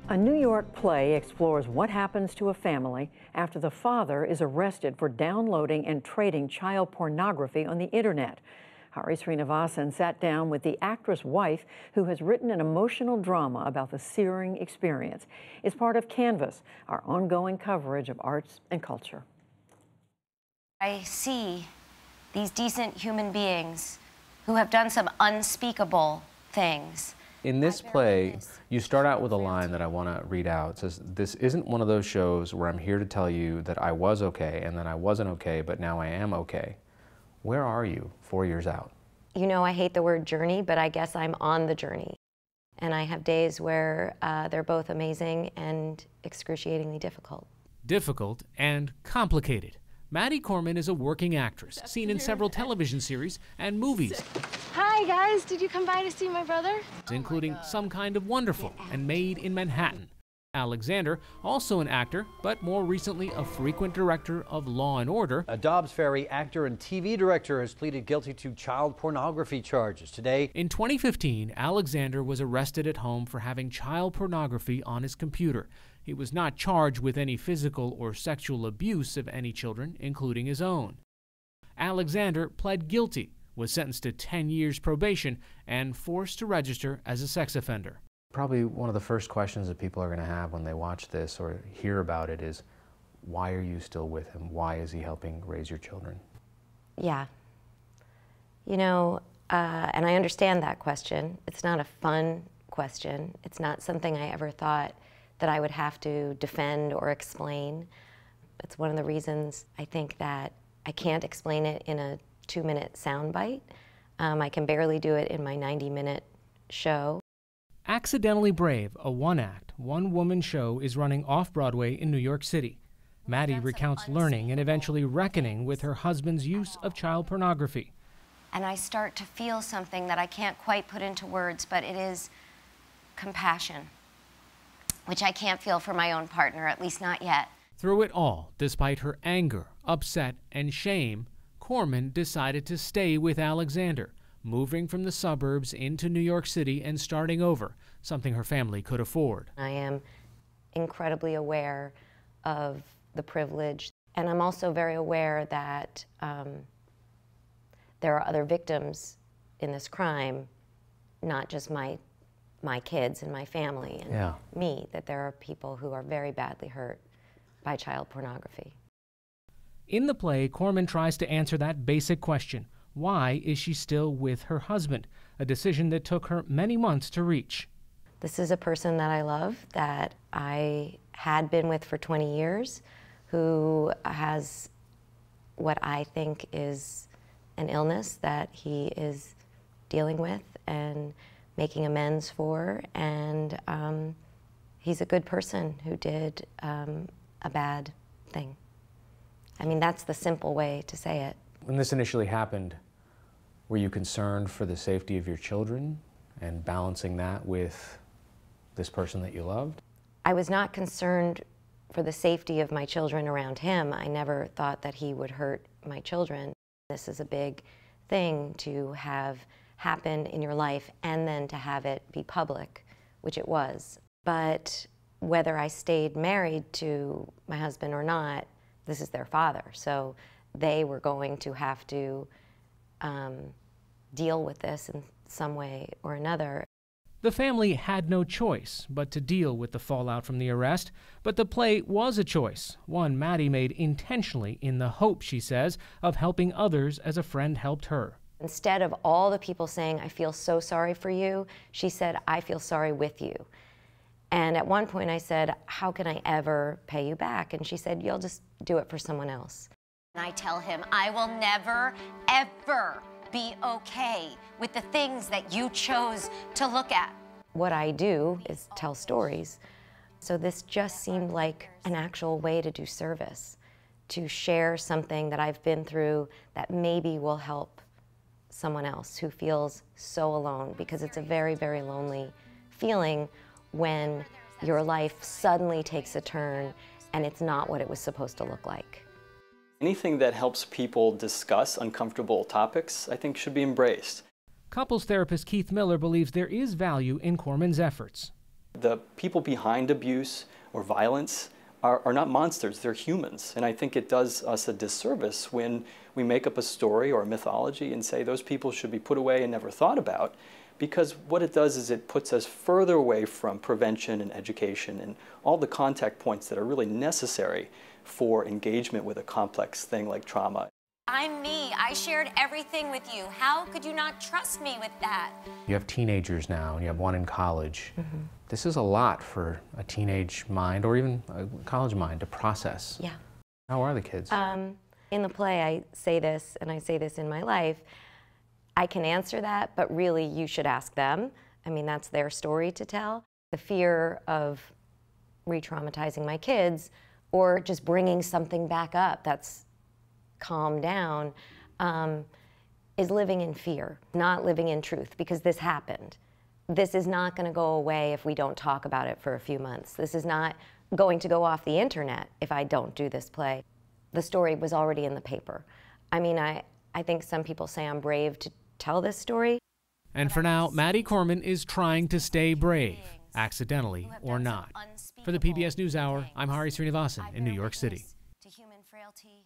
A New York play explores what happens to a family after the father is arrested for downloading and trading child pornography on the internet. Hari Srinivasan sat down with the actress' wife, who has written an emotional drama about the searing experience. It's part of Canvas, our ongoing coverage of arts and culture. I see these decent human beings who have done some unspeakable things. In this play, you start out with a line that I want to read out. It says, "This isn't one of those shows where I'm here to tell you that I was okay and then I wasn't okay, but now I am okay." Where are you 4 years out? You know, I hate the word journey, but I guess I'm on the journey. And I have days where they're both amazing and excruciatingly difficult. Difficult and complicated. Maddie Corman is a working actress, seen in several television series and movies. Hi guys, did you come by to see my brother? Including Some Kind of Wonderful and Made in Manhattan. Alexander, also an actor, but more recently a frequent director of Law & Order. A Dobbs Ferry actor and TV director has pleaded guilty to child pornography charges today. In 2015, Alexander was arrested at home for having child pornography on his computer. He was not charged with any physical or sexual abuse of any children, including his own. Alexander pled guilty, was sentenced to 10 years probation, and forced to register as a sex offender. Probably one of the first questions that people are going to have when they watch this or hear about it is, why are you still with him? Why is he helping raise your children? Yeah. You know, and I understand that question. It's not a fun question. It's not something I ever thought that I would have to defend or explain. It's one of the reasons I think that I can't explain it in a 2-minute soundbite. I can barely do it in my 90-minute show. Accidentally Brave, a one-act, one-woman show is running off-Broadway in New York City. Maddie recounts learning and eventually reckoning with her husband's use of child pornography. And I start to feel something that I can't quite put into words, but it is compassion, which I can't feel for my own partner, at least not yet. Through it all, despite her anger, upset, and shame, Corman decided to stay with Alexander, moving from the suburbs into New York City and starting over, something her family could afford. I am incredibly aware of the privilege, and I'm also very aware that there are other victims in this crime, not just my kids and my family and me, that there are people who are very badly hurt by child pornography. In the play, Corman tries to answer that basic question. Why is she still with her husband? A decision that took her many months to reach. This is a person that I love, that I had been with for 20 years, who has what I think is an illness that he is dealing with and making amends for, and he's a good person who did a bad thing. I mean, that's the simple way to say it. When this initially happened, were you concerned for the safety of your children and balancing that with this person that you loved? I was not concerned for the safety of my children around him. I never thought that he would hurt my children. This is a big thing to have happen in your life and then to have it be public, which it was. But whether I stayed married to my husband or not, this is their father. So they were going to have to deal with this in some way or another. The family had no choice but to deal with the fallout from the arrest, but the play was a choice, one Maddie made intentionally in the hope, she says, of helping others as a friend helped her. Instead of all the people saying, "I feel so sorry for you," she said, "I feel sorry with you." And at one point I said, "How can I ever pay you back?" And she said, "You'll just do it for someone else." And I tell him, I will never, ever be okay with the things that you chose to look at. What I do is tell stories. So this just seemed like an actual way to do service, to share something that I've been through that maybe will help someone else who feels so alone, because it's a very, very lonely feeling when your life suddenly takes a turn and it's not what it was supposed to look like. Anything that helps people discuss uncomfortable topics, I think, should be embraced. Couples therapist Keith Miller believes there is value in Corman's efforts. The people behind abuse or violence are not monsters, they're humans. And I think it does us a disservice when we make up a story or a mythology and say those people should be put away and never thought about, because what it does is it puts us further away from prevention and education and all the contact points that are really necessary for engagement with a complex thing like trauma. I'm me. I shared everything with you. How could you not trust me with that? You have teenagers now, and you have one in college. This is a lot for a teenage mind, or even a college mind, to process. Yeah. How are the kids? In the play, I say this, and I say this in my life, I can answer that, but really you should ask them. I mean, that's their story to tell. The fear of re-traumatizing my kids, or just bringing something back up that's calm down, is living in fear, not living in truth, because this happened. This is not going to go away if we don't talk about it for a few months. This is not going to go off the internet if I don't do this play. The story was already in the paper. I mean, I think some people say I'm brave to tell this story. And for now, Maddie Corman is trying to stay brave, accidentally or not. For the PBS NewsHour, I'm Hari Srinivasan in New York City. To human frailty.